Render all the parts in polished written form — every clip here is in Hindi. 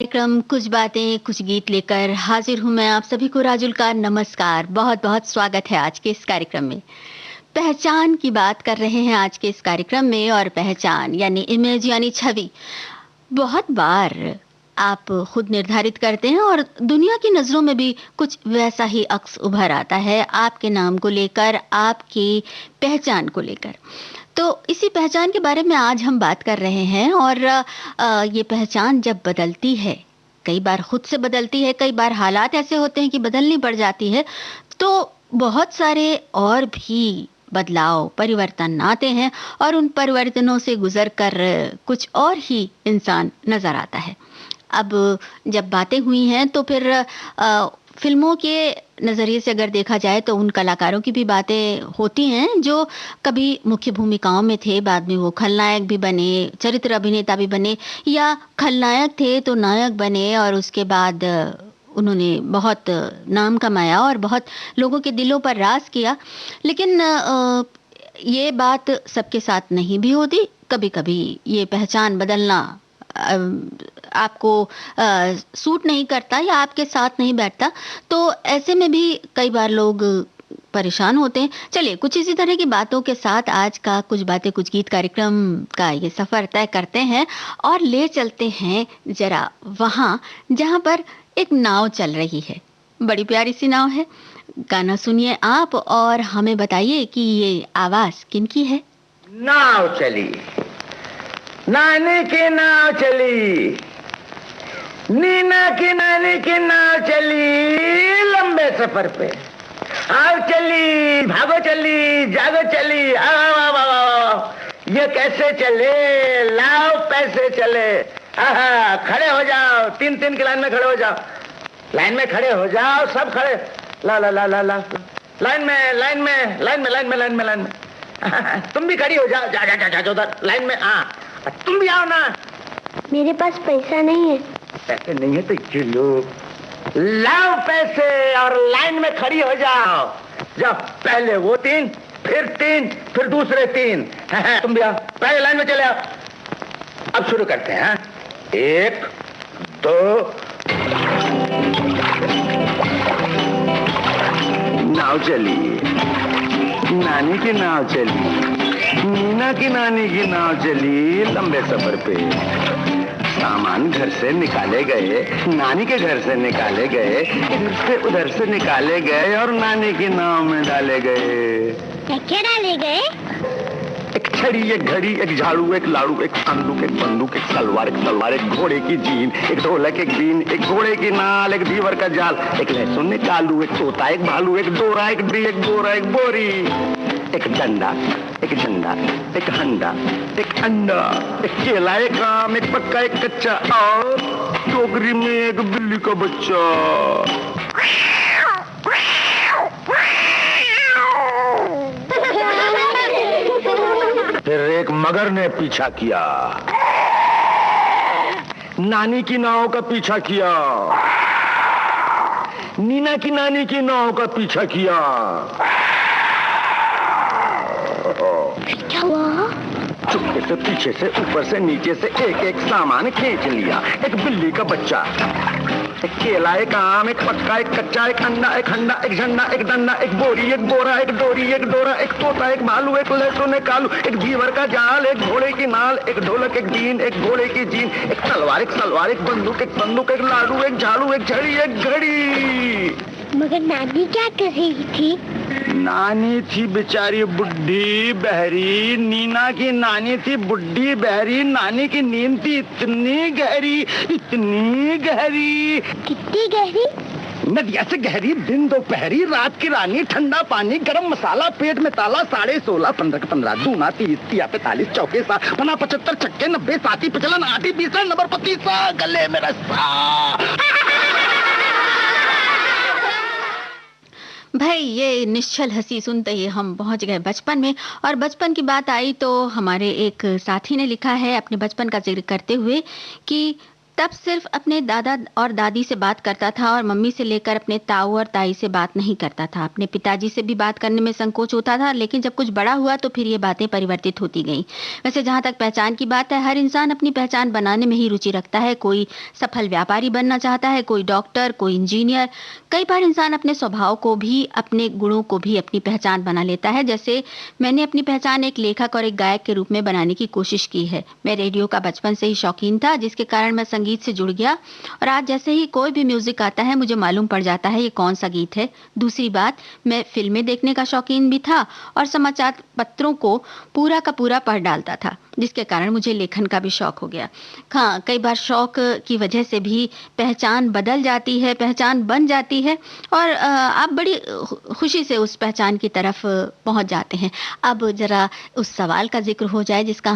कार्यक्रम कुछ बातें कुछ गीत लेकर हाजिर हूं मैं आप सभी को। राजुल का नमस्कार, बहुत बहुत स्वागत है आज के इस कार्यक्रम में। पहचान की बात कर रहे हैं आज के इस कार्यक्रम में। और पहचान यानी इमेज यानी छवि, बहुत बार आप खुद निर्धारित करते हैं और दुनिया की नज़रों में भी कुछ वैसा ही अक्स उभर आता है आपके नाम को लेकर, आपकी पहचान को लेकर। तो इसी पहचान के बारे में आज हम बात कर रहे हैं। और ये पहचान जब बदलती है, कई बार खुद से बदलती है, कई बार हालात ऐसे होते हैं कि बदलनी पड़ जाती है, तो बहुत सारे और भी बदलाव परिवर्तन आते हैं और उन परिवर्तनों से गुजर कर कुछ और ही इंसान नजर आता है। अब जब बातें हुई हैं तो फिर फिल्मों के नज़रिए से अगर देखा जाए तो उन कलाकारों की भी बातें होती हैं जो कभी मुख्य भूमिकाओं में थे, बाद में वो खलनायक भी बने, चरित्र अभिनेता भी बने, या खलनायक थे तो नायक बने और उसके बाद उन्होंने बहुत नाम कमाया और बहुत लोगों के दिलों पर राज किया। लेकिन ये बात सबके साथ नहीं भी होती। कभी कभी ये पहचान बदलना आपको सूट नहीं करता या आपके साथ नहीं बैठता, तो ऐसे में भी कई बार लोग परेशान होते हैं। चलिए कुछ इसी तरह की बातों के साथ आज का कुछ बातें कुछ गीत कार्यक्रम का ये सफर तय करते हैं और ले चलते हैं जरा वहाँ जहाँ पर एक नाव चल रही है। बड़ी प्यारी सी नाव है। गाना सुनिए आप और हमें बताइए कि ये आवाज किनकी है। नाव चली, नानी की नाव चली, नीना की नानी की नाव चली लंबे सफर पे। आओ चली, भागो चली, जागो चली, आओ ये कैसे चले, लाओ पैसे चले। आहा, खड़े हो जाओ, तीन तीन की लाइन में खड़े हो जाओ, लाइन में खड़े हो जाओ, सब खड़े, ला ला ला ला ला, लाइन में लाइन में लाइन में लाइन में लाइन में लाइन में। तुम भी खड़ी हो जाओ, जा जा जा जा उधर लाइन में। हाँ तुम भी आओ ना। मेरे पास पैसा नहीं है। पैसे नहीं है तो ये लो, लाओ पैसे और लाइन में खड़ी हो जाओ। जब पहले वो तीन, फिर दूसरे तीन। तुम भी आओ, पहले लाइन में चले आओ। अब शुरू करते हैं। एक दो, नाव चली, नानी की नाव चली, नीना की नानी की नाव चली लंबे सफर पे। सामान घर से निकाले गए, नानी के घर से निकाले गए, इधर से उधर से निकाले गए और नानी की नाव में डाले गए। क्या डाले गए? एक छड़ी, एक घड़ी, एक झाड़ू, एक लाड़ू, एक संदूक, एक बंदूक, एक तलवार, एक घोड़े की जीन, एक ढोलक, एक बीन, एक घोड़े की नाल, एक दीवर का जाल, एक लहसुन, एक आलू, एक तोता, एक भालू, एक डोरा, एक डी, एक बोरा, एक बोरी, एक डंडा, एक झंडा, एक हंडा, एक अंडा, एक केला, एक आम, एक पक्का, एक कच्चा और टोकरी में एक बिल्ली का बच्चा। फिर एक मगर ने पीछा किया, नानी की नाव का पीछा किया, नीना की नानी की नाव का पीछा किया। क्या हुआ? चुपके से, पीछे से, ऊपर से, नीचे से एक एक सामान खींच लिया। एक बिल्ली का बच्चा, एक केला, एक आम, एक पक्का, एक कच्चा, एक अंडा, एक हंडा, एक झंडा, एक डंडा, एक बोरी, एक बोरा, एक डोरी, एक डोरा, एक तोता, एक भालू, एक लहसुन, एक आलू, एक दीवर का जाल, एक घोड़े की नाल, एक ढोलक, एक बीन, एक घोड़े की जीन, एक तलवार, एक सलवार, एक बंदूक, एक बंदूक, एक लाडू, एक झाड़ू, एक छड़ी, एक घड़ी। मगर नानी क्या कर रही थी? नानी थी बेचारी बुढ़ी बहरी। नीना की नानी थी बुढ़ी बहरी। नानी की नींद थी इतनी गहरी, इतनी गहरी। कितनी गहरी? नदिया से गहरी, दिन दोपहरी, रात की रानी, ठंडा पानी, गरम मसाला, पेट में ताला, 16.5, 15 के 15, दूना 30, 45, चौके 7, 75, छक्के 90, 7 पिछलन 8 20 नंबर 25, गले में रस्सा। भाई ये निश्चल हंसी सुनते ही हम पहुंच गए बचपन में। और बचपन की बात आई तो हमारे एक साथी ने लिखा है अपने बचपन का जिक्र करते हुए कि तब सिर्फ अपने दादा और दादी से बात करता था और मम्मी से लेकर अपने ताऊ और ताई से बात नहीं करता था। अपने पिताजी से भी बात करने में संकोच होता था, लेकिन जब कुछ बड़ा हुआ तो फिर ये बातें परिवर्तित होती गईं। वैसे जहाँ तक पहचान की बात है, हर इंसान अपनी पहचान बनाने में ही रुचि रखता है। कोई सफल व्यापारी बनना चाहता है, कोई डॉक्टर, कोई इंजीनियर। कई बार इंसान अपने स्वभाव को भी, अपने गुणों को भी अपनी पहचान बना लेता है। जैसे मैंने अपनी पहचान एक लेखक और एक गायक के रूप में बनाने की कोशिश की है। मैं रेडियो का बचपन से ही शौकीन था, जिसके कारण मैं संगीत से जुड़ गया और आज जैसे ही कोई भी म्यूजिक आता है मुझे मालूम पड़ जाता है ये कौन सा गीत है। दूसरी बात, मैं फिल्में देखने का शौकीन भी था और समाचार पत्रों को पूरा का पूरा पढ़ डालता था, जिसके कारण मुझे लेखन का भी शौक हो गया। हाँ, कई बार शौक की वजह से भी पहचान बदल जाती है, पहचान बन जाती है और आप बड़ी खुशी से उस पहचान की तरफ पहुंच जाते हैं। अब जरा उस सवाल का जिक्र हो जाए जिसका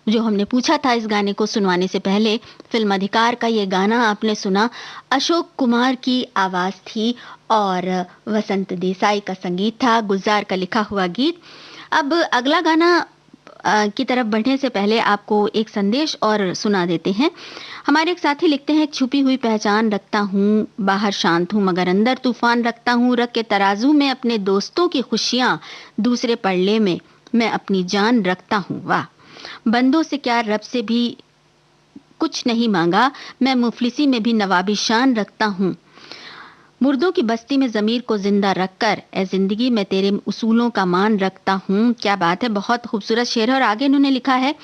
जो हमने पूछा था इस गाने को सुनवाने से पहले। फिल्म अधिकार का ये गाना आपने सुना, अशोक कुमार की आवाज थी और वसंत देसाई का संगीत था, गुलजार का लिखा हुआ गीत। अब अगला गाना की तरफ बढ़ने से पहले आपको एक संदेश और सुना देते हैं। हमारे एक साथी लिखते हैं, छुपी हुई पहचान रखता हूँ, बाहर शांत हूँ मगर अंदर तूफान रखता हूँ, रख के तराजू में अपने दोस्तों की खुशियाँ, दूसरे पल्ले में मैं अपनी जान रखता हूँ। वाह! बंदों से क्या रब से भी कुछ नहीं मांगा, मैं मुफलिसी में भी नवाबी शान रखता हूँ, मुर्दों की बस्ती में ज़मीर को जिंदा रखकर ए जिंदगी में तेरे उसूलों का मान रखता हूँ। क्या बात है, बहुत खूबसूरत शेर है। और आगे इन्होंने लिखा है,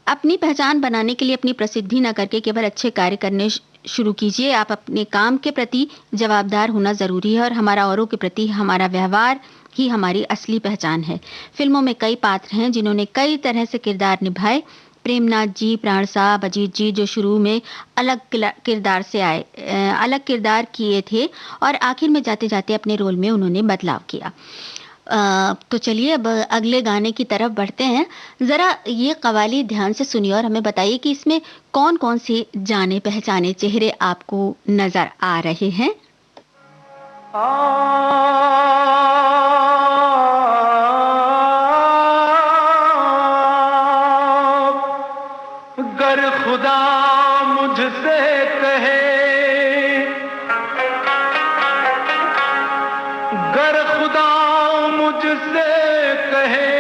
अपनी पहचान बनाने के लिए अपनी प्रसिद्धि न करके केवल अच्छे कार्य करने शुरू कीजिए। आप अपने काम के प्रति जवाबदार होना जरूरी है और हमारा औरों के प्रति हमारा व्यवहार ही हमारी असली पहचान है। फिल्मों में कई पात्र हैं जिन्होंने कई तरह से किरदार निभाए। प्रेमनाथ जी, प्राण साहब, अजीत जी जो शुरू में अलग किरदार किए थे और आखिर में जाते जाते अपने रोल में उन्होंने बदलाव किया। तो चलिए अब अगले गाने की तरफ बढ़ते हैं। जरा ये कव्वाली ध्यान से सुनिए और हमें बताइए कि इसमें कौन कौन से जाने पहचाने चेहरे आपको नजर आ रहे हैं। गर खुदा मुझसे कहे, गर खुदा मुझसे कहे,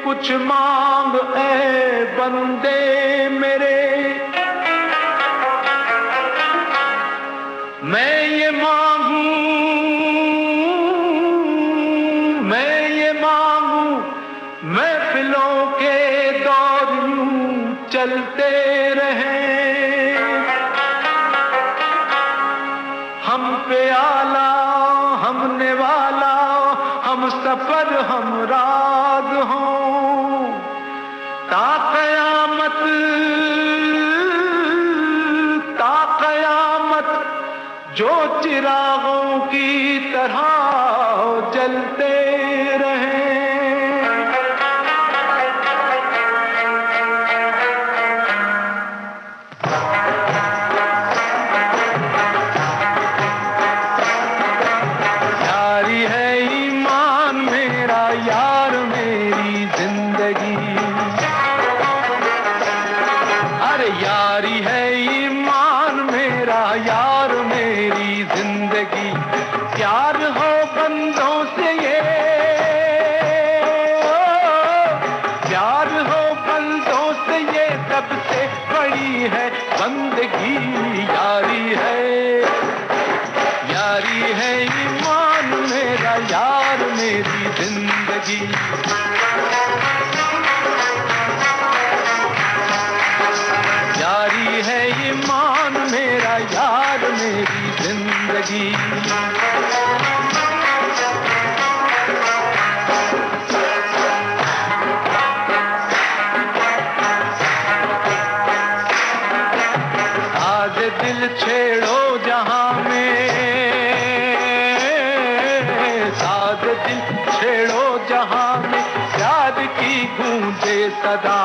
कुछ मांग ऐ बंदे मेरे, मैं ये मांगू, मैं ये मांगू, महफिलों के दौर यूं चलते रहे, हम पे आला, हमने वाला, हम सफर हम राज हों, ता कयामत, ता कयामत जो चिरागों की तरह जलते रहे। यारी है ईमान मेरा, यार मेरी जिंदगी, अरे यारी है ईमान मेरा, यार मेरी जिंदगी, प्यार हो बंदों से ये, प्यार हो बंदों से ये सबसे बड़ी है बंदगी, यारी है ईमान मेरा, यार मेरी जिंदगी, यारी है ईमान मेरा, यार मेरी जिंदगी। आज दिल छेड़ो जहां में, साज दिल छेड़ो जहां में, प्यार की गूंजे सदा,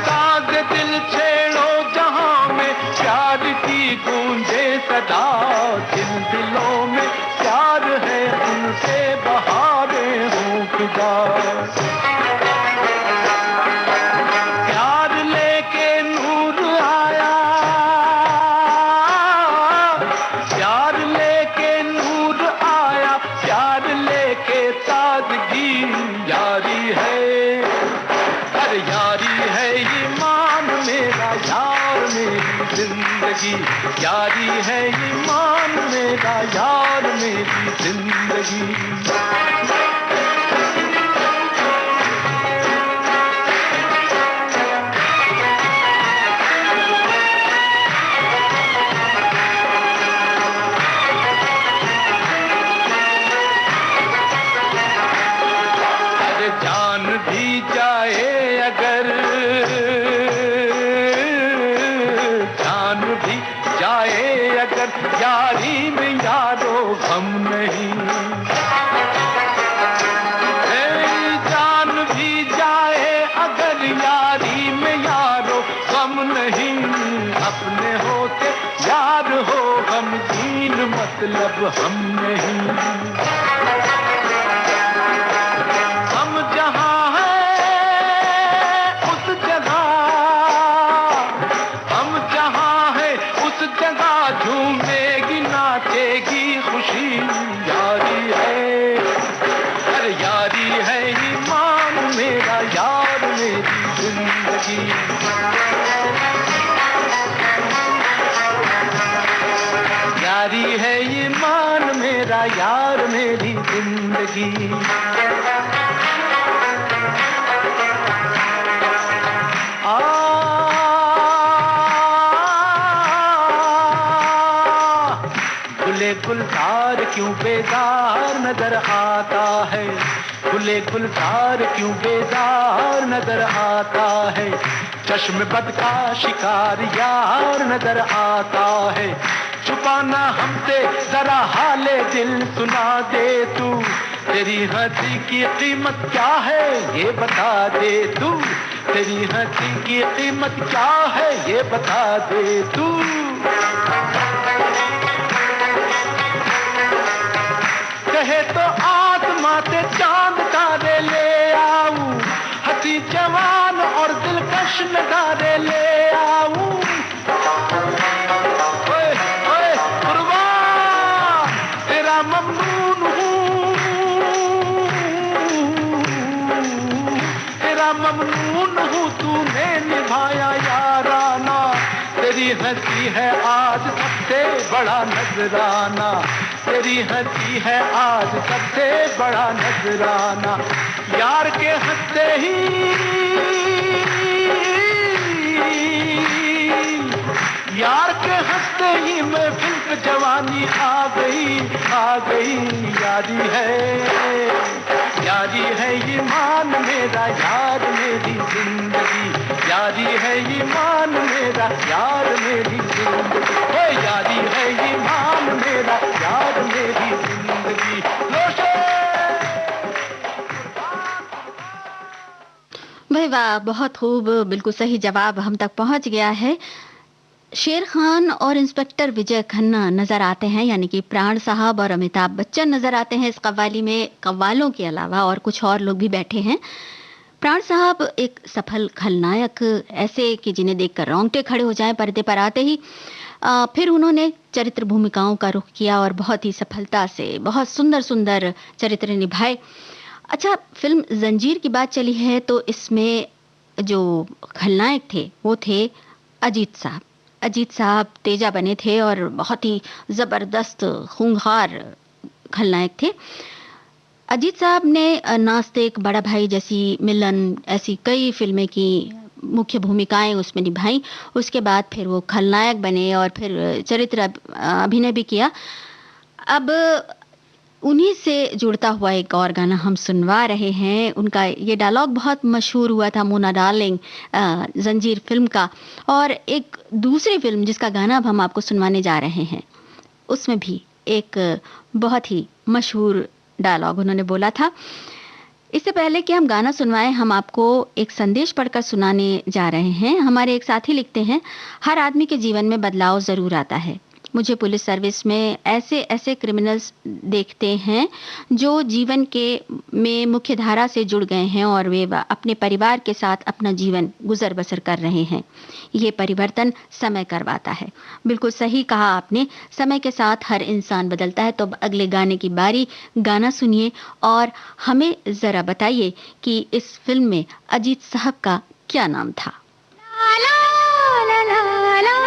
साज दिल छेड़ो जहां में, प्यार की गूंजे सदा, दिल दिलों में प्यार है उनसे बहारें हों फिदा, प्यार मेरी जिंदगी, यारी है ईमान मेरा यार मेरी जिंदगी। यारी में यारो गम नहीं, जान भी जाए अगर यारी में यारो गम नहीं, अपने होते यार हो गमगीन मतलब हम नहीं। हम जहां हैं उस जगह, हम जहां हैं उस जगह झूमेगी नाचेगी खुशी, यारी है, अरे यारी है ईमान मेरा यार मेरी जिंदगी। यारी है ईमान मेरा यार मेरी जिंदगी। गुलजार क्यों बेजार नजर आता है, गुले गुलजार क्यों बेजार नजर आता है, चश्म बद का शिकार यार नजर आता है। छुपाना हमसे जरा हाले दिल सुना दे तू, तेरी हंसी की कीमत क्या है ये बता दे तू, तेरी हंसी की कीमत क्या है ये बता दे तू। कहे तो आसमां से चांद तारे ले आऊं, हंसी जवान और दिलकश नजारे ले आऊं। ओए ओए कुर्बान तेरा ममनून हूँ, तेरा ममनून हूँ, तूने निभाया याराना, तेरी हंसी है आज सबसे बड़ा नजराना, तेरी हंसी है आज सबसे बड़ा नजराना। यार के हंसते ही, यार के हंसते ही महफिल पे जवानी आ गई, आ गई। यारी है ईमान मेरा यार मेरी जिंदगी, यारी है ईमान मेरा यार मेरी जिंदगी, ओ यारी है ईमान मेरा यार मेरी जिंदगी। भाई वाह, बहुत खूब, बिल्कुल सही जवाब हम तक पहुंच गया है। शेर खान और इंस्पेक्टर विजय खन्ना नजर आते हैं, यानी कि प्राण साहब और अमिताभ बच्चन नजर आते हैं इस कव्वाली में। कव्वालों के अलावा और कुछ और लोग भी बैठे हैं। प्राण साहब एक सफल खलनायक, ऐसे कि जिन्हें देखकर रोंगटे खड़े हो जाएं पर्दे पर आते ही। फिर उन्होंने चरित्र भूमिकाओं का रुख किया और बहुत ही सफलता से बहुत सुंदर सुंदर चरित्र निभाए। अच्छा, फिल्म जंजीर की बात चली है तो इसमें जो खलनायक थे वो थे अजीत साहब। अजीत साहब तेजा बने थे और बहुत ही जबरदस्त खूंखार खलनायक थे। अजीत साहब ने नास्ते एक बड़ा भाई जैसी, मिलन, ऐसी कई फिल्में की मुख्य भूमिकाएं उसमें निभाई। उसके बाद फिर वो खलनायक बने और फिर चरित्र अभिनय भी किया। अब उन्हीं से जुड़ता हुआ एक और गाना हम सुनवा रहे हैं। उनका ये डायलॉग बहुत मशहूर हुआ था, मोना डार्लिंग, जंजीर फिल्म का। और एक दूसरी फिल्म जिसका गाना अब हम आपको सुनवाने जा रहे हैं, उसमें भी एक बहुत ही मशहूर डायलॉग उन्होंने बोला था। इससे पहले कि हम गाना सुनवाएं, हम आपको एक संदेश पढ़कर सुनाने जा रहे हैं। हमारे एक साथी लिखते हैं, हर आदमी के जीवन में बदलाव जरूर आता है। मुझे पुलिस सर्विस में ऐसे ऐसे क्रिमिनल्स देखते हैं जो जीवन के में मुख्य धारा से जुड़ गए हैं और वे अपने परिवार के साथ अपना जीवन गुजर बसर कर रहे हैं। ये परिवर्तन समय करवाता है। बिल्कुल सही कहा आपने, समय के साथ हर इंसान बदलता है। तो अगले गाने की बारी, गाना सुनिए और हमें जरा बताइए कि इस फिल्म में अजीत साहब का क्या नाम था। ला ला ला ला ला।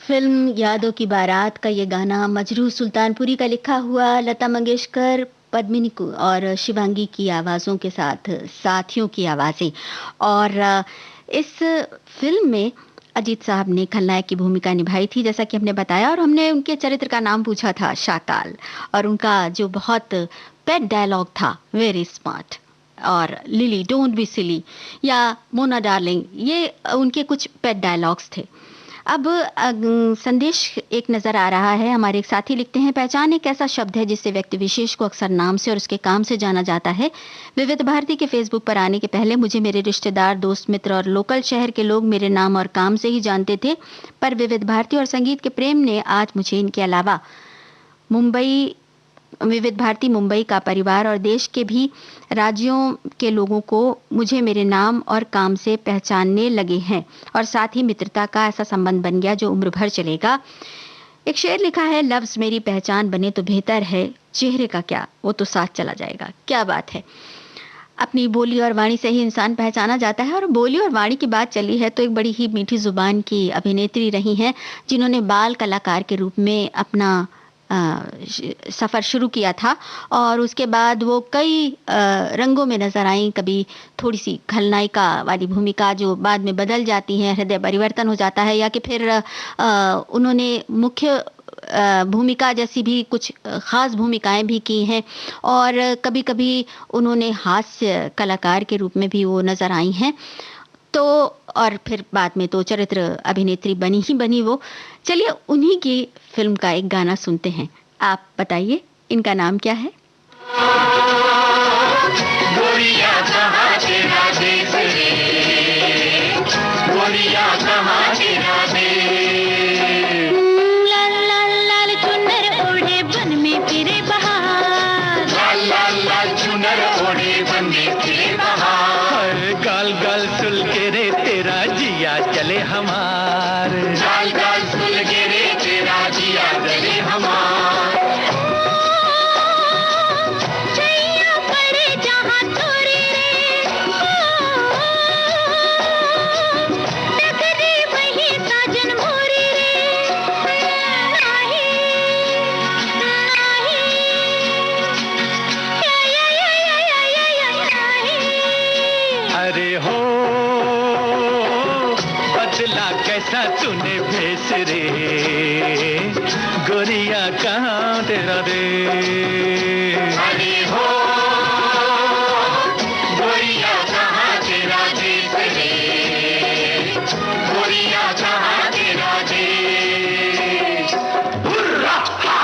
फिल्म यादों की बारात का ये गाना मजरूह सुल्तानपुरी का लिखा हुआ लता मंगेशकर, पद्मिनी और शिवांगी की आवाज़ों के साथ साथियों की आवाज़ें। और इस फिल्म में अजीत साहब ने खलनायक की भूमिका निभाई थी, जैसा कि हमने बताया, और हमने उनके चरित्र का नाम पूछा था शाकाल। और उनका जो बहुत पेट डायलॉग था, वेरी स्मार्ट, और लिली डोंट बी सिली या मोना डार्लिंग, ये उनके कुछ पेट डायलॉग्स थे। अब संदेश एक नज़र आ रहा है। हमारे एक साथी लिखते हैं, पहचान एक ऐसा शब्द है जिससे व्यक्ति विशेष को अक्सर नाम से और उसके काम से जाना जाता है। विविध भारती के फेसबुक पर आने के पहले मुझे मेरे रिश्तेदार, दोस्त, मित्र और लोकल शहर के लोग मेरे नाम और काम से ही जानते थे, पर विविध भारती और संगीत के प्रेम ने आज मुझे इनके अलावा विविध भारती मुंबई का परिवार और देश के भी राज्यों के लोगों को मुझे मेरे नाम और काम से पहचानने लगे हैं, और साथ ही मित्रता का ऐसा संबंध बन गया जो उम्र भर चलेगा। एक शेर लिखा है, लफ्ज मेरी पहचान बने तो बेहतर है, चेहरे का क्या, वो तो साथ चला जाएगा। क्या बात है, अपनी बोली और वाणी से ही इंसान पहचाना जाता है। और बोली और वाणी की बात चली है तो एक बड़ी ही मीठी जुबान की अभिनेत्री रही हैं, जिन्होंने बाल कलाकार के रूप में अपना सफ़र शुरू किया था, और उसके बाद वो कई रंगों में नज़र आई। कभी थोड़ी सी खलनायिका वाली भूमिका जो बाद में बदल जाती हैं, हृदय परिवर्तन हो जाता है, या कि फिर उन्होंने मुख्य भूमिका जैसी भी कुछ खास भूमिकाएं भी की हैं और कभी-कभी उन्होंने हास्य कलाकार के रूप में भी वो नजर आई हैं। तो और फिर बाद में तो चरित्र अभिनेत्री बनी ही बनी वो। चलिए उन्हीं की फिल्म का एक गाना सुनते हैं। आप बताइए इनका नाम क्या है? गोरिया कहाँ तेरा देश रे, गोरिया कहाँ तेरा देश। लाल लाल लाल चुनर ओढ़े बन में फिरे बहार, लाल लाल लाल चुनर ओढ़े बन में फिरे बहार। गाल गाल सुल के रे तेरा जिया चले हमार, गाल गाल सुल के रे तेरा जिया चले हमार। छैया पड़े जहाँ तोरे रे, टकरे वही साजन मोरे रे। नाही नाही या नाही। अरे हो बदला कैसा तूने भेस रे, गोरिया कहाँ तेरा देश। अरे हो गोरिया कहाँ तेरा देश रे, गोरिया कहाँ तेरा देश। हुर्रा हा,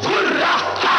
हुर्रा हा।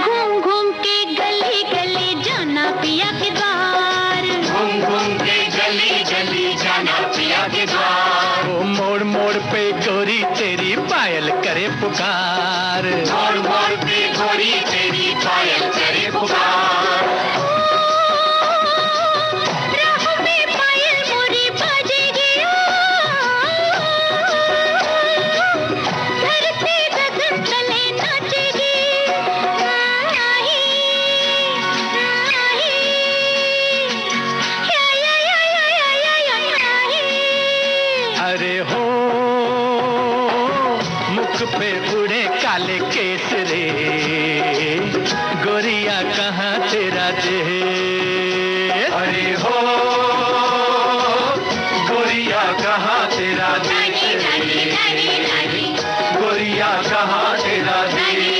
घूम घूम के गली गली जाना पिया के द्वार, घूम घूम के गली गली जाना पिया के द्वार। वो मोड़ मोड़ पे गोरी तेरी पायल करे पुकार, मोड़ मोड़ पे गोरी तेरी पायल करे पुकार। राह में पायल मोरी बाजेगी, धरती गगन तले नाचेगी। नाही नाही या नाही। अरे हो मुख पे उड़े काले केस रे, गोरिया कहाँ तेरा देश। अरे हो गोरिया कहाँ तेरा देश रे, गोरिया कहाँ तेरा देश।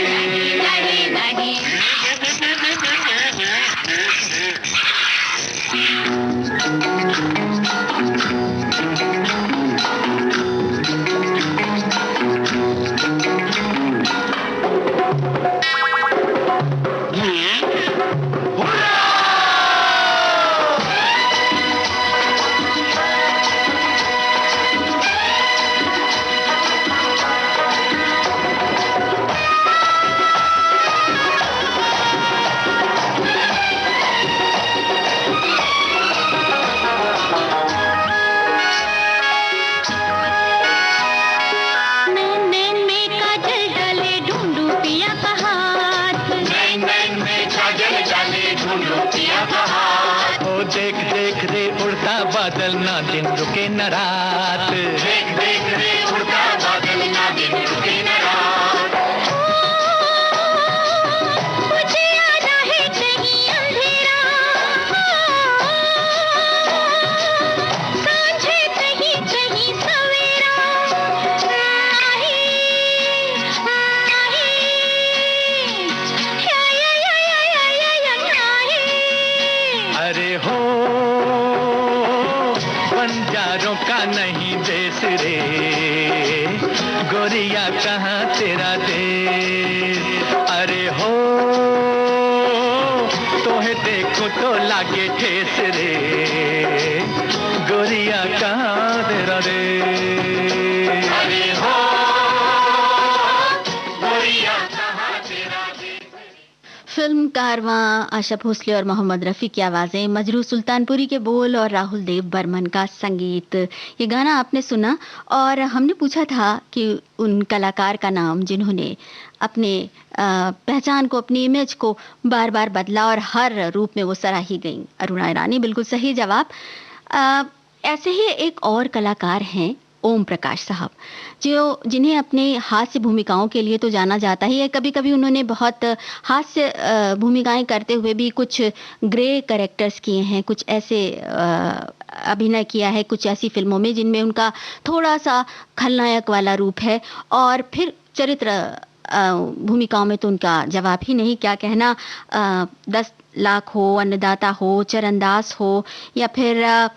नैन में काजल डाले ढूंढू पिया का हाथ, नैन नैन में काजल डाले ढूंढो पिया का हाथ। ओ देख देख रे उड़ता बादल ना दिन रुके न रात, देख देख रे उड़ता बादल ना दिन रुके न रात। मुझे आना है कहीं अंधेरा, सांझे कहीं कहीं सवेरा। नाही नाही या नाही। अरे हो बंजारों का नहीं देश रे, गोरिया कहाँ तेरा देश। अरे हो तोहे देखो तो लागे ठेस रे, गोरिया कहाँ तेरा देश। अरे हो गोरिया कहाँ तेरा देश। फिल्म कारवां, आशा भोसले और मोहम्मद रफ़ी की आवाज़ें, मजरू सुल्तानपुरी के बोल और राहुल देव बर्मन का संगीत। ये गाना आपने सुना और हमने पूछा था कि उन कलाकार का नाम जिन्होंने अपने पहचान को, अपनी इमेज को बार बार बदला और हर रूप में वो सराही गई। अरुणा ईरानी बिल्कुल सही जवाब। ऐसे ही एक और कलाकार हैं ओम प्रकाश साहब, जिन्हें अपने हास्य भूमिकाओं के लिए तो जाना जाता ही है। कभी कभी उन्होंने बहुत हास्य भूमिकाएं करते हुए भी कुछ ग्रे कैरेक्टर्स किए हैं, कुछ ऐसे अभिनय किया है कुछ ऐसी फिल्मों में जिनमें उनका थोड़ा सा खलनायक वाला रूप है, और फिर चरित्र भूमिकाओं में तो उनका जवाब ही नहीं, क्या कहना। 10 लाख हो, अन्नदाता हो, चरणदास हो, या फिर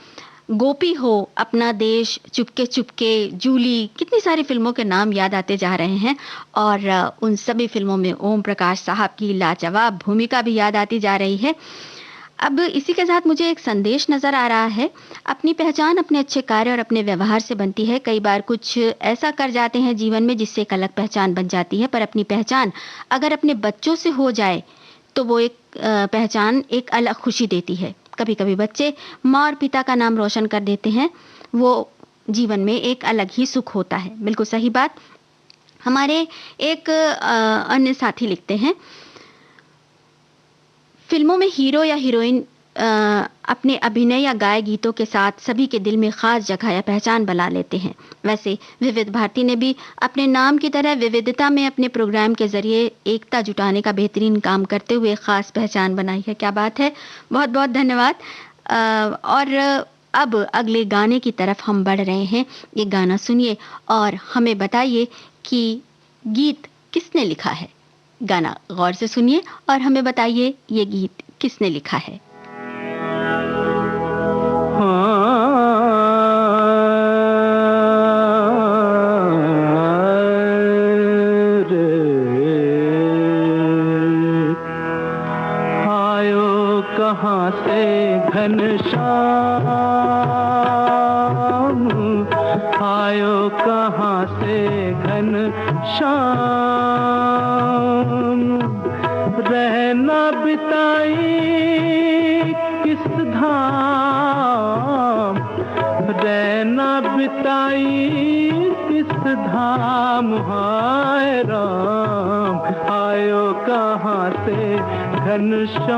गोपी हो, अपना देश, चुपके चुपके, जूली, कितनी सारी फिल्मों के नाम याद आते जा रहे हैं। और उन सभी फिल्मों में ओम प्रकाश साहब की लाजवाब भूमिका भी याद आती जा रही है। अब इसी के साथ मुझे एक संदेश नजर आ रहा है, अपनी पहचान अपने अच्छे कार्य और अपने व्यवहार से बनती है। कई बार कुछ ऐसा कर जाते हैं जीवन में जिससे एक अलग पहचान बन जाती है, पर अपनी पहचान अगर अपने बच्चों से हो जाए तो वो एक पहचान एक अलग खुशी देती है। कभी कभी बच्चे माँ और पिता का नाम रोशन कर देते हैं, वो जीवन में एक अलग ही सुख होता है। बिल्कुल सही बात। हमारे एक अन्य साथी लिखते हैं, फिल्मों में हीरो या हीरोइन अपने अभिनय या गाए गीतों के साथ सभी के दिल में खास जगह या पहचान बना लेते हैं। वैसे विविध भारती ने भी अपने नाम की तरह विविधता में अपने प्रोग्राम के जरिए एकता जुटाने का बेहतरीन काम करते हुए खास पहचान बनाई है। क्या बात है, बहुत बहुत धन्यवाद। और अब अगले गाने की तरफ हम बढ़ रहे हैं। ये गाना सुनिए और हमें बताइए कि गीत किसने लिखा है। गाना गौर से सुनिए और हमें बताइए ये गीत किसने लिखा है। आयो कहाँ से घनश्याम, आयो कहाँ से घनश्याम, रहना बिताई किस धाम, रहना बिताई किस धाम, हाय राम आयो कहाँ से घनश्याम,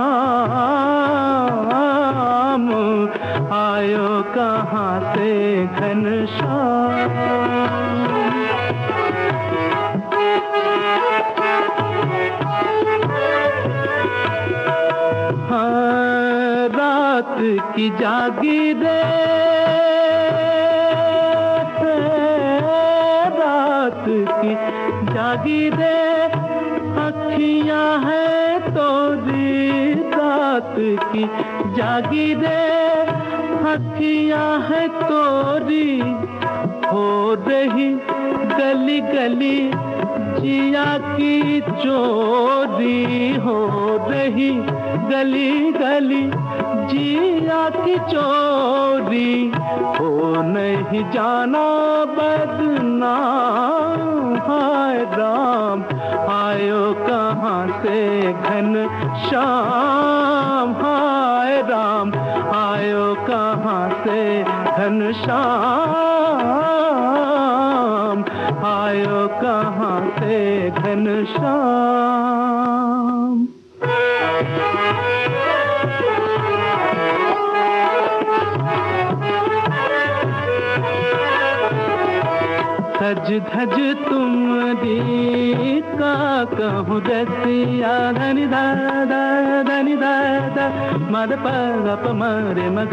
आयो कहाँ से घनश्याम। रात की जागीरे, रात की जागीरे, अखियां है तोरी, रात की जागीरे, अखियां है तोरी, हो रही गली गली जिया की चोरी, हो रही गली गली जिया की चोरी, हो नहीं जाना बदनाम, हाय राम आयो कहाँ से घनश्याम, हाय राम आयो कहाँ से घनश्याम, आयो कहाँ से घनश्याम। सज धज तुमरी का कहूँ रसिया, धनि दादा धनि दादा मद पग मरे मग,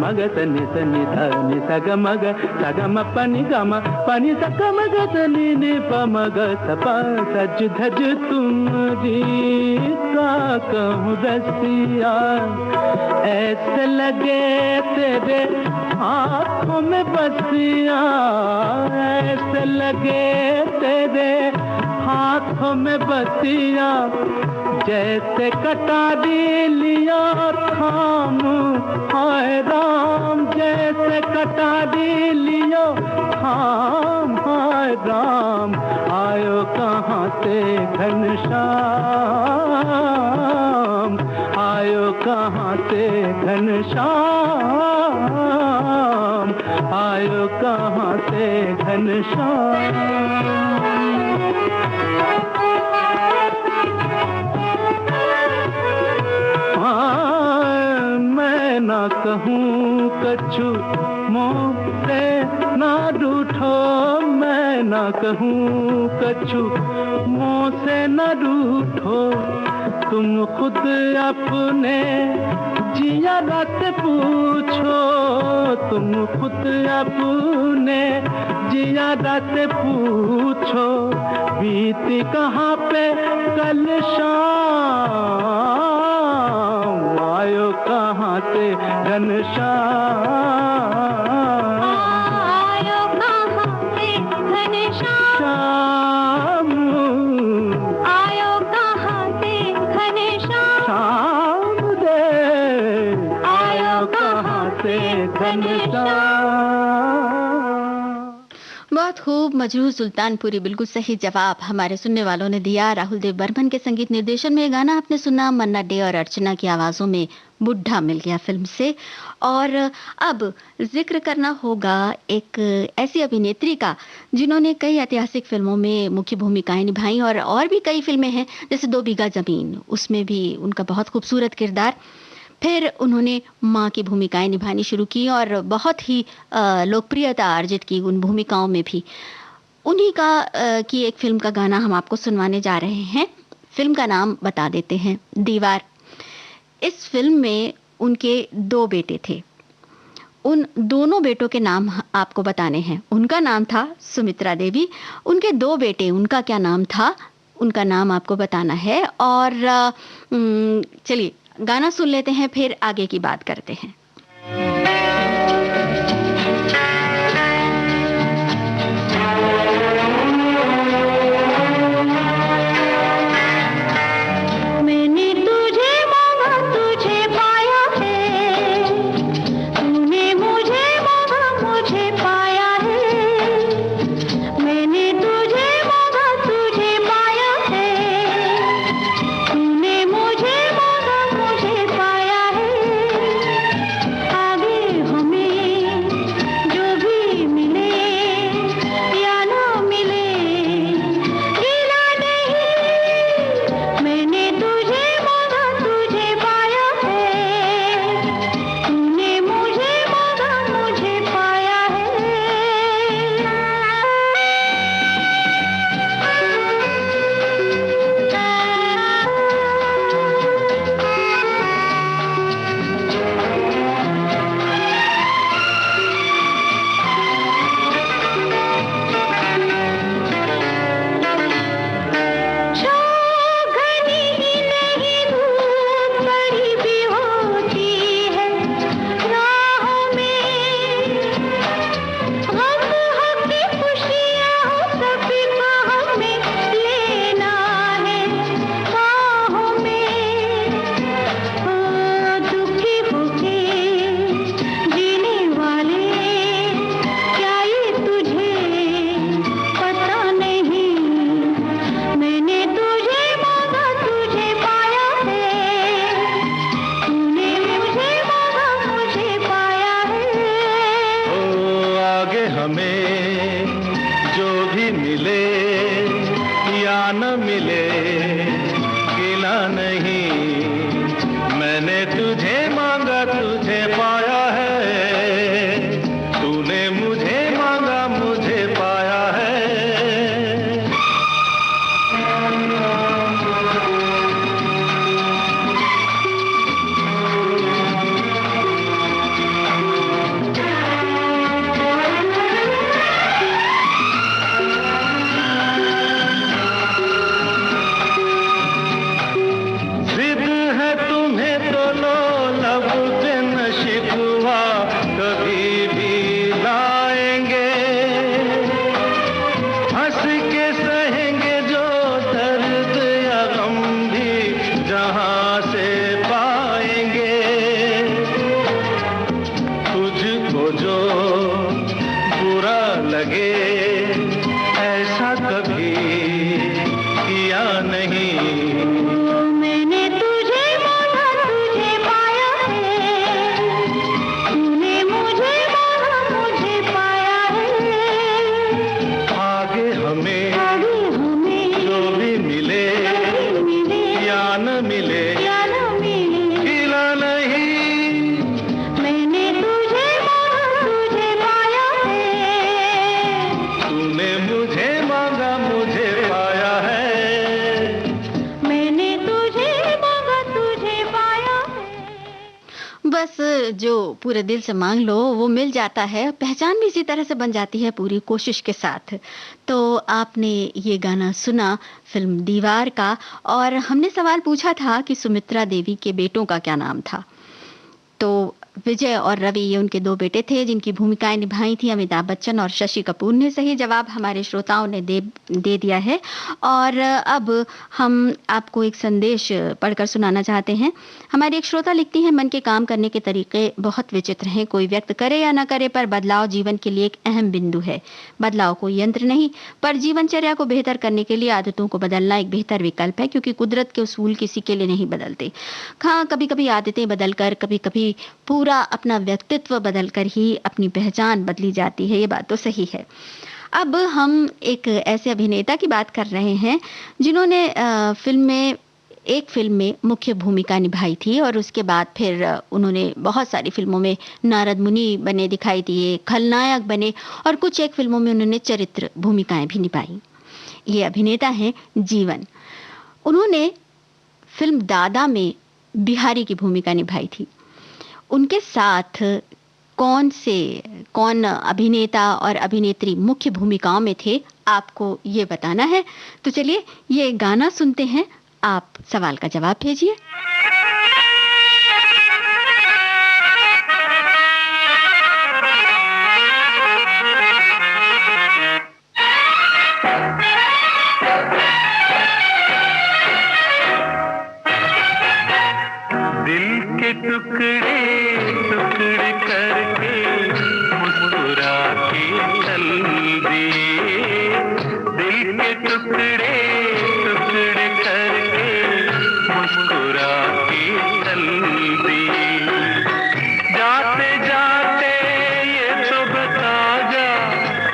मग तनि तनि धनि सग मग, सग म पनि गम पनि सग मग तनि नि प मग सप। सज धज तुमरी का कहूँ रसिया, ऐसे लगे तेरे आँखों में बसिया, ऐसे लगे तेरे हाथों में बसिया, जैसे कटारी लिया थाम, हाय राम जैसे कटारी लियो थाम, हाय राम आयो कहाँ से घनश्याम, आयो कहाँ से घनश्याम, आयो कहाँ से घनश्याम। मैं ना कहूँ कछु मोहसे ना रूठो, मैं ना कहूँ कछु मोहसे ना रूठो। तुम खुद अपने जिया रात पूछो, तुम खुद अपने जिया रात पूछो, बीती कहाँ पे कल शाम, आयो कहाँ से घनश्याम, आयो कहाँ से घनश्याम, आयो कहाँ से घनश्याम, शाम दे आयो कहाँ से घनश्याम। बहुत खूब, मजरूह सुल्तानपुरी, बिल्कुल सही जवाब हमारे सुनने वालों ने दिया। राहुल देव बर्मन के संगीत निर्देशन में गाना आपने सुना मन्ना डे और अर्चना की आवाज़ों में, बुढ़ा मिल गया फिल्म से। और अब जिक्र करना होगा एक ऐसी अभिनेत्री का जिन्होंने कई ऐतिहासिक फिल्मों में मुख्य भूमिकाएं निभाई, और भी कई फिल्में हैं जैसे 2 बीघा ज़मीन, उसमें भी उनका बहुत खूबसूरत किरदार। फिर उन्होंने माँ की भूमिकाएं निभानी शुरू की और बहुत ही लोकप्रियता अर्जित की उन भूमिकाओं में भी। उन्हीं की एक फिल्म का गाना हम आपको सुनवाने जा रहे हैं। फिल्म का नाम बता देते हैं, दीवार। इस फिल्म में उनके 2 बेटे थे। उन दोनों बेटों के नाम आपको बताने हैं। उनका नाम था सुमित्रा देवी, उनके 2 बेटे, उनका क्या नाम था, उनका नाम आपको बताना है। और चलिए गाना सुन लेते हैं, फिर आगे की बात करते हैं। मैंने तुझे मांगा तुझे पाया है, तूने मुझे मांगा मुझे पाया है। मैंने तुझे मांगा तुझे पाया है, तूने मुझे मांगा मुझे पाया है। आगे हमें जो भी मिले या ना मिले गिला नहीं। मैंने तुझे मांगा तुझे पाया है, तूने मुझे मांगा मुझे पाया है। जो घनी ही नहीं धूप बड़ी भी होती है राहों में, गम हो की खुशियाँ हो सभी को हमें लेना है बाहों में। ओ दुखी होके जीने वाले, क्या ये तुझे पता नहीं। मैंने तुझे मांगा तुझे पाया है, तूने मुझे मांगा मुझे पाया है। ओ आगे हमें जो भी मिले या न मिले गिला नहीं। मैंने तुझे मांगा तुझे पाया है, तूने मुझे मांगा मुझे पाया है। जिद है तुम्हें तो लो लब पे न शिकवा कभी भी लाएंगे। हंस के सहेंगे जो दर्द या गम भी जहां से पाएंगे। तुझको जो बुरा लगे ऐसा कभी किया नहीं। मैंने तुझे मांगा तुझे पाया है, तूने मुझे मांगा मुझे पाया है। आगे हमें आगे हमें जो भी मिले मिले या न मिले या न मिले। गिला नहीं। मैंने तुझे मांगा तुझे पूरे दिल से मांग लो वो मिल जाता है, पहचान भी इसी तरह से बन जाती है पूरी कोशिश के साथ। तो आपने ये गाना सुना फिल्म दीवार का, और हमने सवाल पूछा था कि सुमित्रा देवी के बेटों का क्या नाम था। तो विजय और रवि ये उनके दो बेटे थे जिनकी भूमिकाएं निभाई थी अमिताभ बच्चन और शशि कपूर ने। सही जवाब हमारे श्रोताओं ने दे दिया है। और अब हम आपको एक संदेश पढ़कर सुनाना चाहते हैं। हमारी एक श्रोता लिखती हैं, मन के काम करने के तरीके बहुत विचित्र हैं, कोई व्यक्त करे या न करे पर बदलाव जीवन के लिए एक अहम बिंदु है। बदलाव कोई यंत्र नहीं, पर जीवनचर्या को बेहतर करने के लिए आदतों को बदलना एक बेहतर विकल्प है, क्योंकि कुदरत के उसूल किसी के लिए नहीं बदलते। हाँ, कभी कभी आदतें बदलकर, कभी कभी पूरा अपना व्यक्तित्व बदलकर ही अपनी पहचान बदली जाती है। ये बात तो सही है। अब हम एक ऐसे अभिनेता की बात कर रहे हैं जिन्होंने एक फिल्म में मुख्य भूमिका निभाई थी और उसके बाद फिर उन्होंने बहुत सारी फिल्मों में नारद मुनि बने दिखाई दिए, खलनायक बने, और कुछ एक फिल्मों में उन्होंने चरित्र भूमिकाएं भी निभाई। ये अभिनेता हैं जीवन। उन्होंने फिल्म दादा में बिहारी की भूमिका निभाई थी। उनके साथ कौन अभिनेता और अभिनेत्री मुख्य भूमिकाओं में थे, आपको ये बताना है। तो चलिए ये गाना सुनते हैं, आप सवाल का जवाब भेजिए। दिल के टुकड़े टुकड़े करके मुस्कुरा के चल दिए, दिल के टुकड़े टुकड़े करके मुस्कुरा के चल दिए। जाते जाते ये तो बता जा,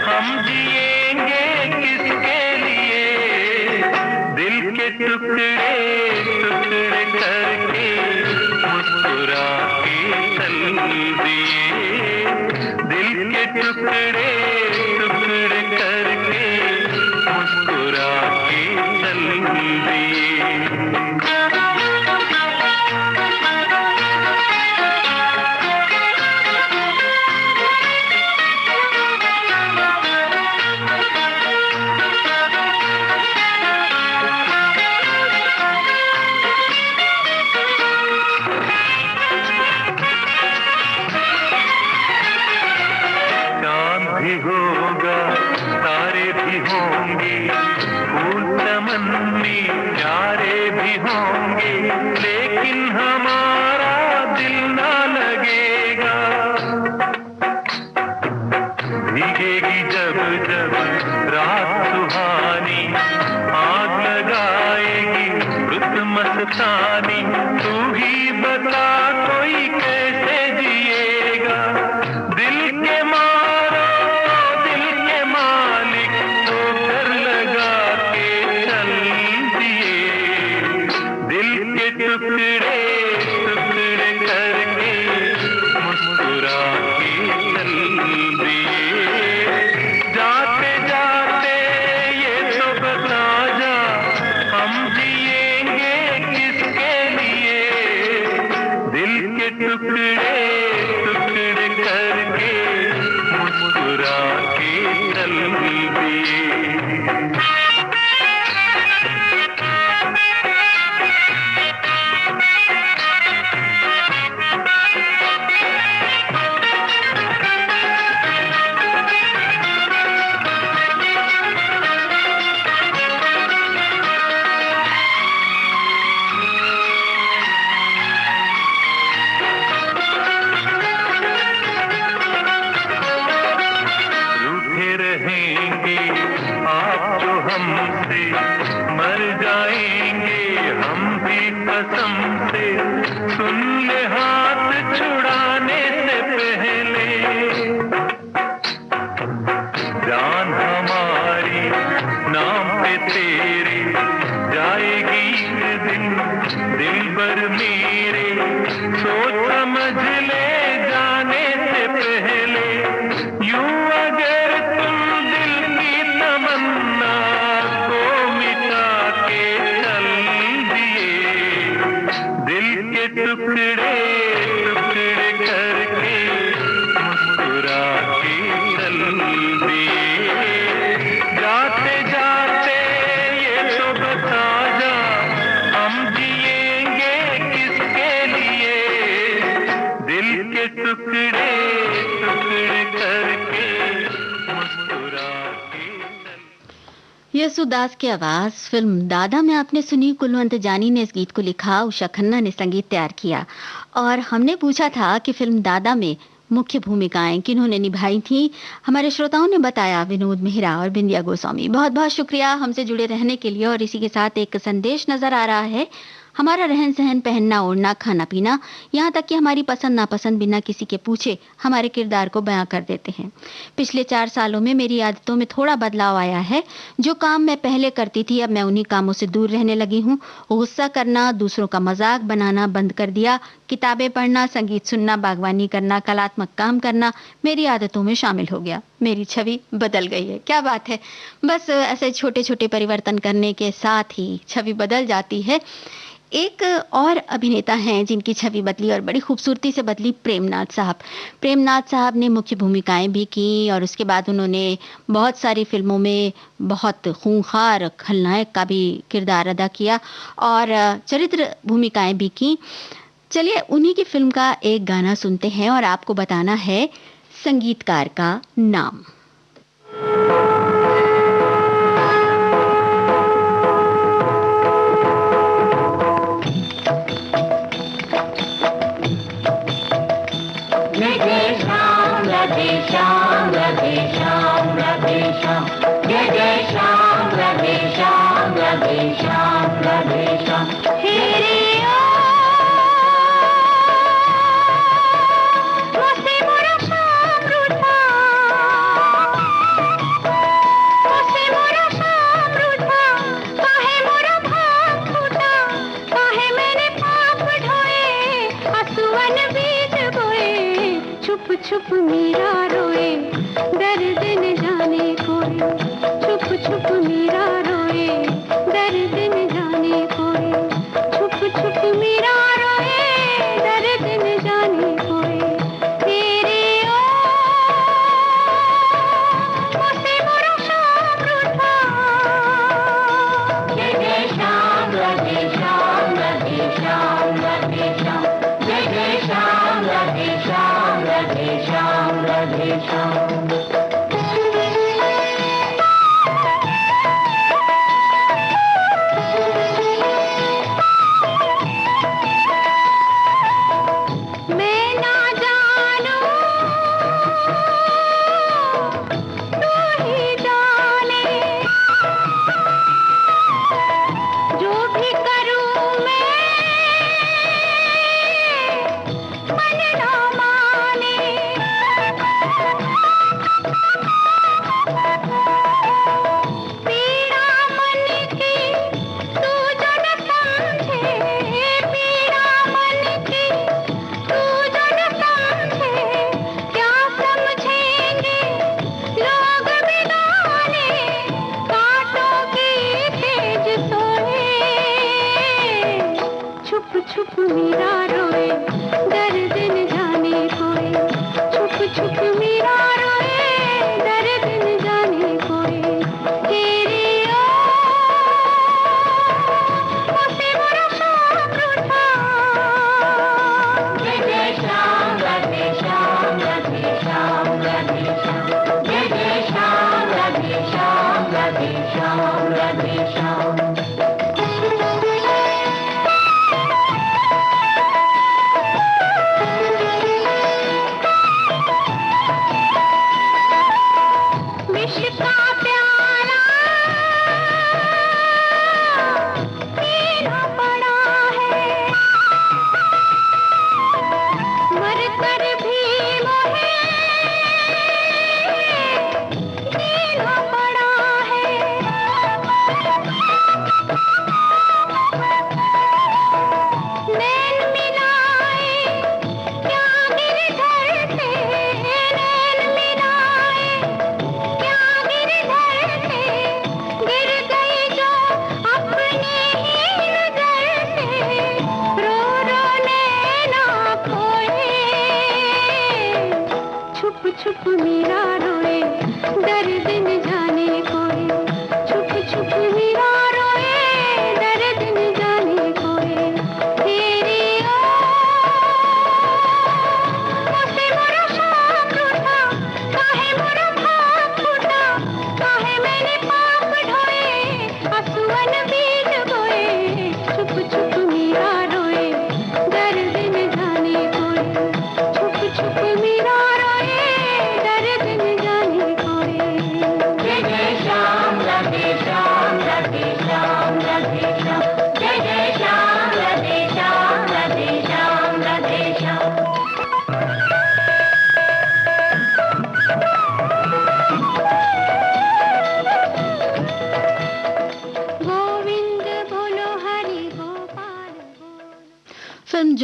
हम जिएंगे किसके लिए। दिल के टुकड़े टुकड़े करके मुस्कुरा के चल दिए, दिल के टुकड़े टुकड़े करके मुस्कुरा के चल दिए। भी होगा, तारे भी होंगे, फूल चमन्नी प्यारे भी होंगे, लेकिन हमारा दिल ना लगेगा। भीगेगी जब जब रात सुहानी, आग लगाएगी रुत मस्तानी, तू ही बता कोई कैसे जिएगा। दिल के टुकड़े टुकड़े करके मुस्कुरा के चल दिए। जाते जाते ये तो बता जा, हम जिएंगे किसके लिए। दे, जाते जाते ये तो बता जा, हम जिएंगे किसके लिए, दिल के टुकड़े टुकड़े करके मुस्कुरा के। यशुदास की आवाज फिल्म दादा में आपने सुनी। कुलवंत जानी ने इस गीत को लिखा, उषा खन्ना ने संगीत तैयार किया। और हमने पूछा था कि फिल्म दादा में मुख्य भूमिकाएं किन्होंने निभाई थी। हमारे श्रोताओं ने बताया विनोद मेहरा और बिंदिया गोस्वामी। बहुत बहुत शुक्रिया हमसे जुड़े रहने के लिए। और इसी के साथ एक संदेश नजर आ रहा है। हमारा रहन सहन, पहनना ओढ़ना, खाना पीना, यहाँ तक कि हमारी पसंद नापसंद बिना किसी के पूछे हमारे किरदार को बयां कर देते हैं। पिछले 4 सालों में मेरी आदतों में थोड़ा बदलाव आया है। जो काम मैं पहले करती थी, अब मैं उन्हीं कामों से दूर रहने लगी हूँ। गुस्सा करना, दूसरों का मजाक बनाना बंद कर दिया। किताबें पढ़ना, संगीत सुनना, बागवानी करना, कलात्मक काम करना मेरी आदतों में शामिल हो गया। मेरी छवि बदल गई है। क्या बात है। बस ऐसे छोटे छोटे परिवर्तन करने के साथ ही छवि बदल जाती है। एक और अभिनेता हैं जिनकी छवि बदली और बड़ी खूबसूरती से बदली, प्रेमनाथ साहब। प्रेमनाथ साहब ने मुख्य भूमिकाएं भी की और उसके बाद उन्होंने बहुत सारी फिल्मों में बहुत खूंखार खलनायक का भी किरदार अदा किया और चरित्र भूमिकाएं भी की। चलिए उन्हीं की फिल्म का एक गाना सुनते हैं और आपको बताना है संगीतकार का नाम। छुप मीरा रोए, दर्द न जाने कोई, छुप छुप मीरा रोए, दर्द न जाने कोई, छुप छुप मीरा रोए, दर्द न जाने कोई। तेरे ओ मुझसे मोरा शाम रूठा, जय जय श्याम राधे श्याम राधे श्याम राधे श्याम, जय जय श्याम राधे श्याम राधे श्याम राधे श्याम।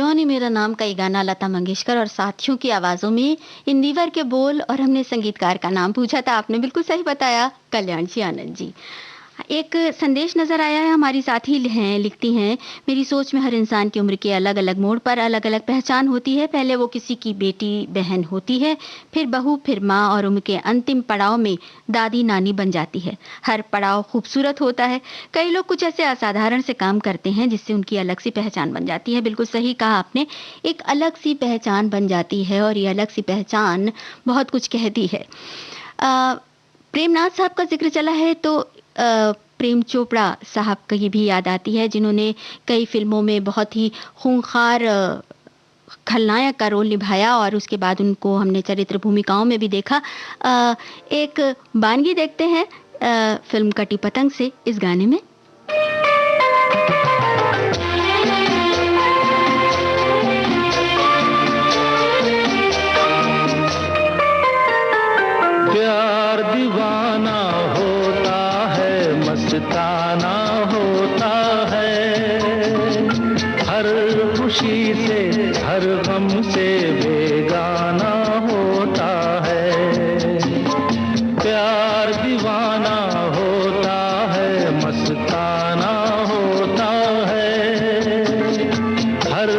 जॉनी मेरा नाम का ये गाना लता मंगेशकर और साथियों की आवाज़ों में, इन दीवर के बोल, और हमने संगीतकार का नाम पूछा था, आपने बिल्कुल सही बताया, कल्याण जी आनंद जी। एक संदेश नजर आया है, हमारी साथी हैं, लिखती हैं, मेरी सोच में हर इंसान की उम्र के अलग अलग मोड़ पर अलग अलग पहचान होती है। पहले वो किसी की बेटी बहन होती है, फिर बहू, फिर माँ, और उम्र के अंतिम पड़ाव में दादी नानी बन जाती है। हर पड़ाव खूबसूरत होता है। कई लोग कुछ ऐसे असाधारण से काम करते हैं जिससे उनकी अलग सी पहचान बन जाती है। बिल्कुल सही कहा आपने, एक अलग सी पहचान बन जाती है, और ये अलग सी पहचान बहुत कुछ कहती है। प्रेमनाथ साहब का जिक्र चला है तो प्रेम चोपड़ा साहब की भी याद आती है, जिन्होंने कई फिल्मों में बहुत ही खूंखार खलनायक का रोल निभाया, और उसके बाद उनको हमने चरित्र भूमिकाओं में भी देखा। एक बानगी देखते हैं फिल्म कटी पतंग से, इस गाने में। प्यार दीवाना होता है, मस्ताना होता है, हर खुशी से हर गम से बेगाना होता है। प्यार दीवाना होता है, मस्ताना होता है, हर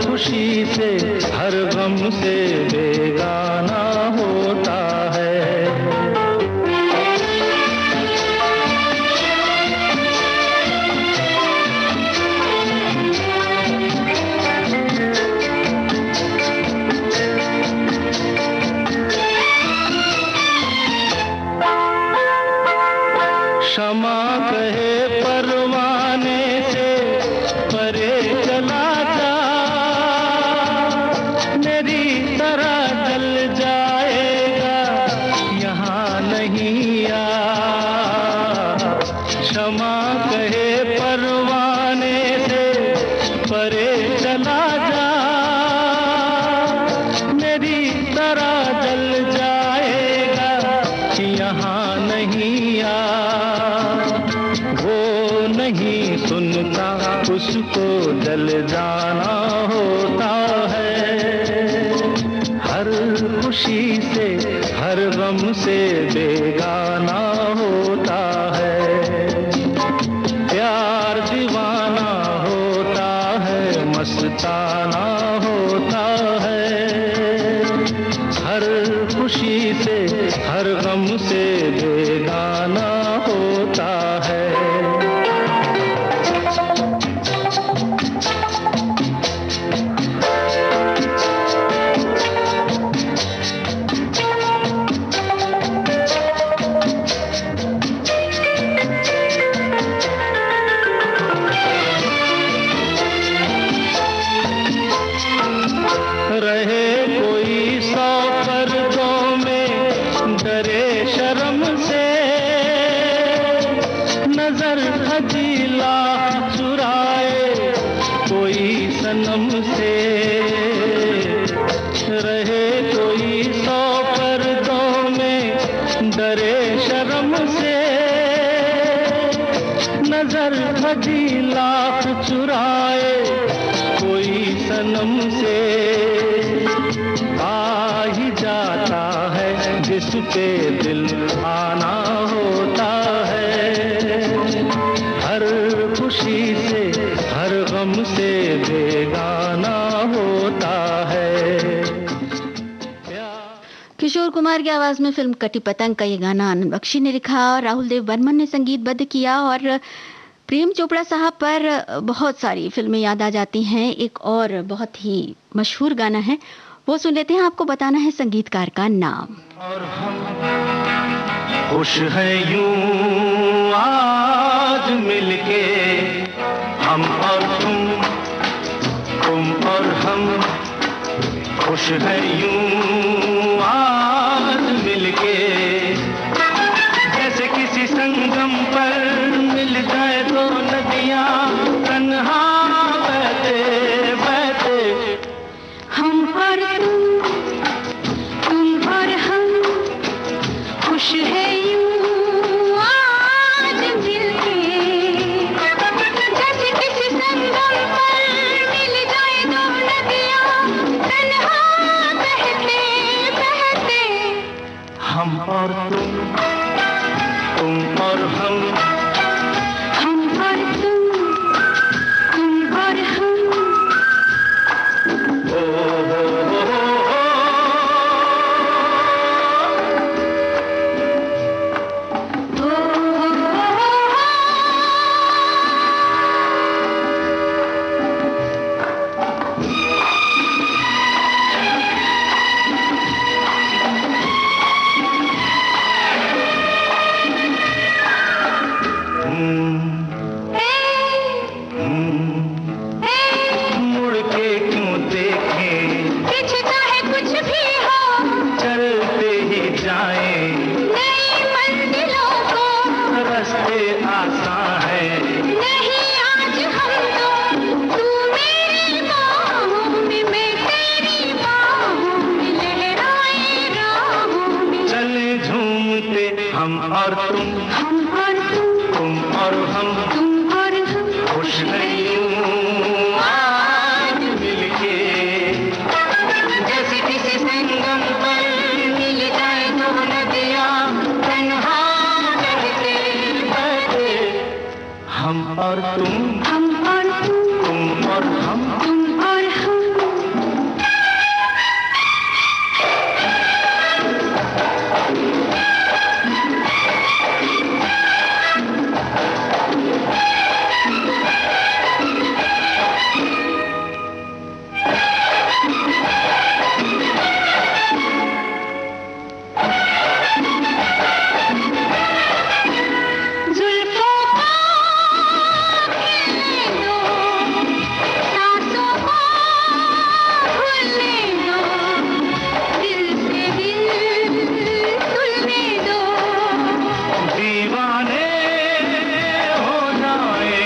खुशी से हर गम से बेगाना होता है। क्षमा कहे परवाने से परे चला जा, मेरी तरह जल जाएगा यहाँ नहीं आ। क्षमा कहे परवाने से परे चला जा, मेरी तरह जल जाएगा यहाँ नहीं आ। वो नहीं सुनता, उसको जल जाना होता है, हर खुशी से हर गम से बेगाना होता है। प्यार दीवाना होता है, मस्ताना होता है, हर खुशी से हर गम से बेगाना होता है। रहे कोई 100 पर्दों में, डरे शर्म से, नजर हजीला चुराए कोई सनम से। रहे कोई 100 पर्दों में, डरे शर्म से, नजर हजीला चुराए कोई सनम से। आ ही जाता है जिस पे दिल आना होता है, हर खुशी से हर गम से बेगाना होता है। किशोर कुमार की आवाज में फिल्म कटी पतंग का ये गाना आनंद बख्शी ने लिखा, राहुल देव बर्मन ने संगीतबद्ध किया, और प्रेम चोपड़ा साहब पर बहुत सारी फिल्में याद आ जाती हैं। एक और बहुत ही मशहूर गाना है, वो सुन लेते हैं, आपको बताना है संगीतकार का नाम। और हम खुश हैं यूं आज मिलके, हम और तुम और हम, खुश हैं यूं आज मिलके, जैसे किसी संगम पर मिल जाए दो नदियां तन्हा बहते बहते। हम और तुम और हम, खुश है यूं आज मिलके, जैसे किसी संगम पर मिल जाए दो नदियां तुम और हम और तुम और हम। ओ हो हो मुड़ के क्यों देखें, पीछे चाहे कुछ भी हो, चलते ही जाएं, नई मंजिलों को रास्ते आसान है, नहीं आज हम तो, तू मेरी बाहों में, मैं तेरी बाहों में, लहराए राहों में। चले झूमते हम और तुम और हम, तुम और हम। खुश नहीं हूँ आज मिलके, जैसे किसी संगम पर मिल जाए दो नदियाँ, तन्हा बहते बहते। हम और तुम और तुम और हम। तुम और हम। जुल्फों को खिलने दो, सांसों को भूलने दो, दिल से दिल तुलने दो। दीवाने हो जाए,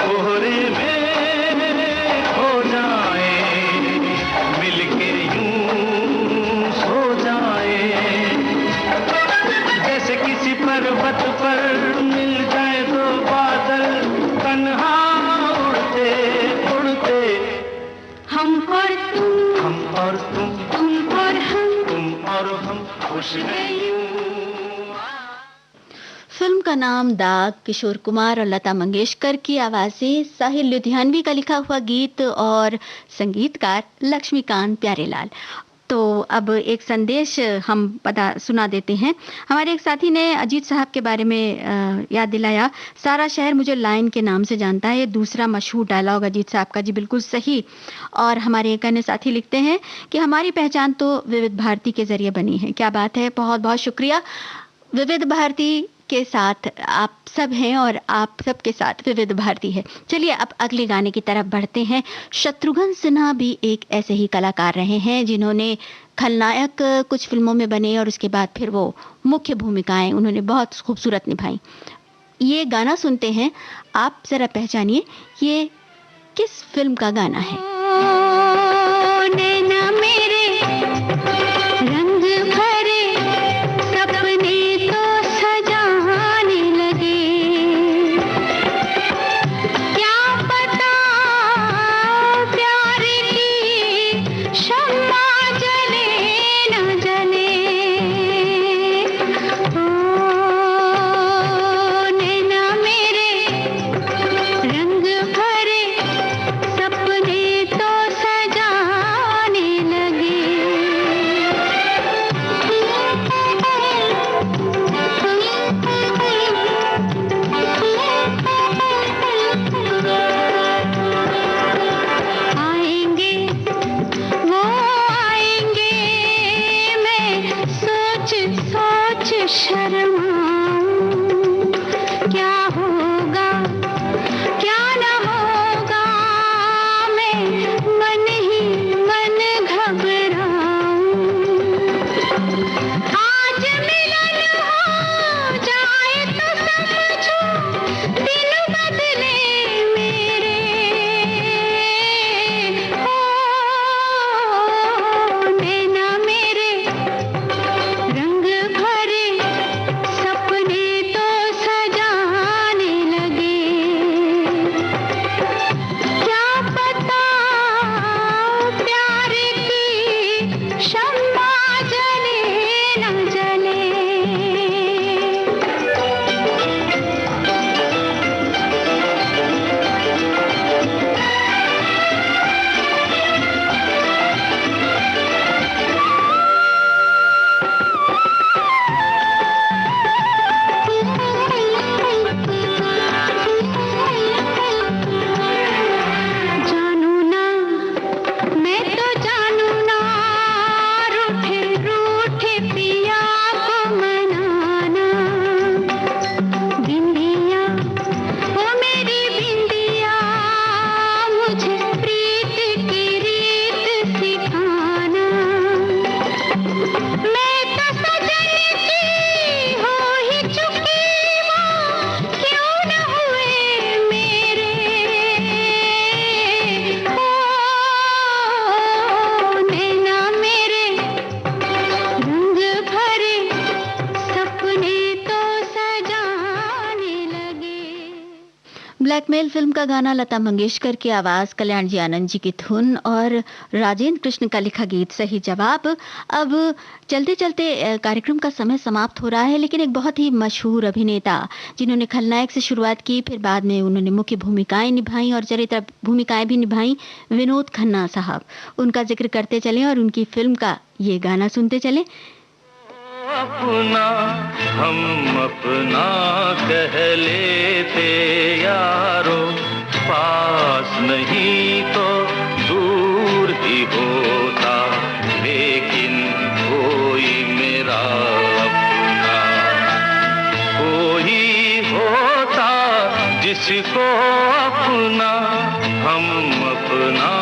कोहरे में हो जाए, मिलके यूं सो जाए, जैसे किसी पर्वत पर मिल जाए दो बादल, तन्हा उड़ते उड़ते। हम और तुम और तुम और हम। तुम और हम, खुश नहीं हूँ। फिल्म का नाम दाग, किशोर कुमार और लता मंगेशकर की आवाजें, साहिल लुधियानवी का लिखा हुआ गीत और संगीतकार लक्ष्मीकांत प्यारेलाल। तो अब एक संदेश हम सुना देते हैं। हमारे एक साथी ने अजीत साहब के बारे में याद दिलाया। सारा शहर मुझे लाइन के नाम से जानता है, ये दूसरा मशहूर डायलॉग अजीत साहब का। जी बिल्कुल सही। और हमारे एक अन्य साथी लिखते हैं कि हमारी पहचान तो विविध भारती के जरिए बनी है। क्या बात है, बहुत बहुत शुक्रिया। विविध भारती के साथ आप सब हैं और आप सब के साथ विविध भारती है। चलिए अब अगले गाने की तरफ बढ़ते हैं। शत्रुघ्न सिन्हा भी एक ऐसे ही कलाकार रहे हैं जिन्होंने खलनायक कुछ फिल्मों में बने और उसके बाद फिर वो मुख्य भूमिकाएं उन्होंने बहुत खूबसूरत निभाई। ये गाना सुनते हैं, आप जरा पहचानिए ये किस फिल्म का गाना है। ओ नैना मेरे रंग भरे सपने तो सजाने लगे, क्या पता प्यार की शम्मा जले न जले। ओ नैना मेरे रंग भरे सपने तो सजाने लगे। आएंगे वो आएंगे, मैं सोच सोच शर्माऊं, क्या होगा क्या न होगा, मैं मन ही मन घबराऊं। आज मिलन हो जाए तो समझो दिन बदले मेरे। ओ नैना मेरे रंग भरे सपने ब्लैकमेल फिल्म का गाना लता मंगेशकर की आवाज, कल्याण जी आनंद जी की धुन और राजेंद्र कृष्ण का लिखा गीत सही जवाब। अब चलते चलते कार्यक्रम का समय समाप्त हो रहा है, लेकिन एक बहुत ही मशहूर अभिनेता जिन्होंने खलनायक से शुरुआत की, फिर बाद में उन्होंने मुख्य भूमिकाएं निभाई और चरित्र भूमिकाएं भी निभाई, विनोद खन्ना साहब, उनका जिक्र करते चले और उनकी फिल्म का ये गाना सुनते चले। अपना हम अपना कह लेते यारो, पास नहीं तो दूर ही होता, लेकिन कोई मेरा अपना कोई होता जिसको अपना हम अपना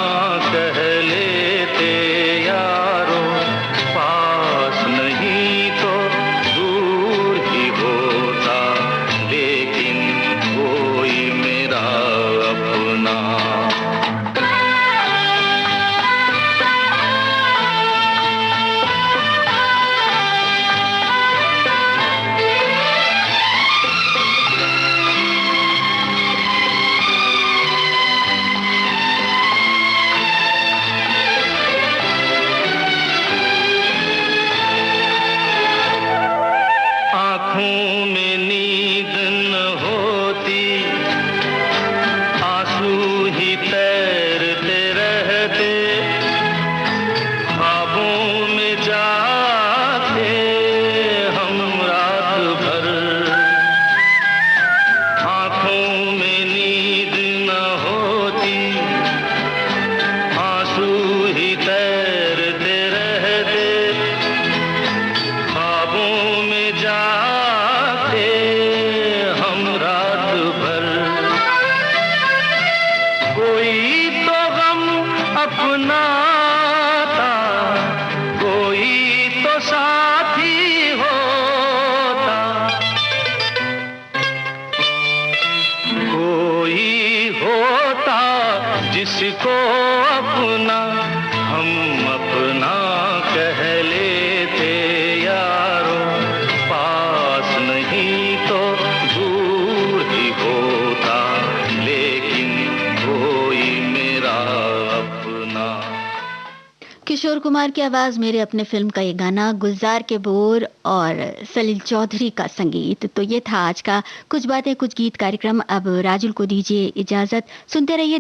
कह लेते यारो, पास नहीं तो दूर ही होता, लेकिन कोई मेरा अपना। आँखों में नींद न होती, आंसू ही तैरते रहते, ख्वाबों में जाते हम रात भर। आँखों में नींद न होती, आंसू ही तैरते रहते, ख्वाबों में जाते हम रात भर। कोई तो गम अपना था, कोई तो साथी होता, कोई होता जिसको अपना हम अपना कह लेते यारो, पास नहीं तो दूर ही होता, लेकिन कोई मेरा अपना। किशोर कुमार की आवाज, मेरे अपने फिल्म का ये गाना, गुलजार के बोर और सलील चौधरी का संगीत। तो ये था आज का कुछ बातें कुछ गीत कार्यक्रम। अब राजुल को दीजिए इजाजत, सुनते रहिए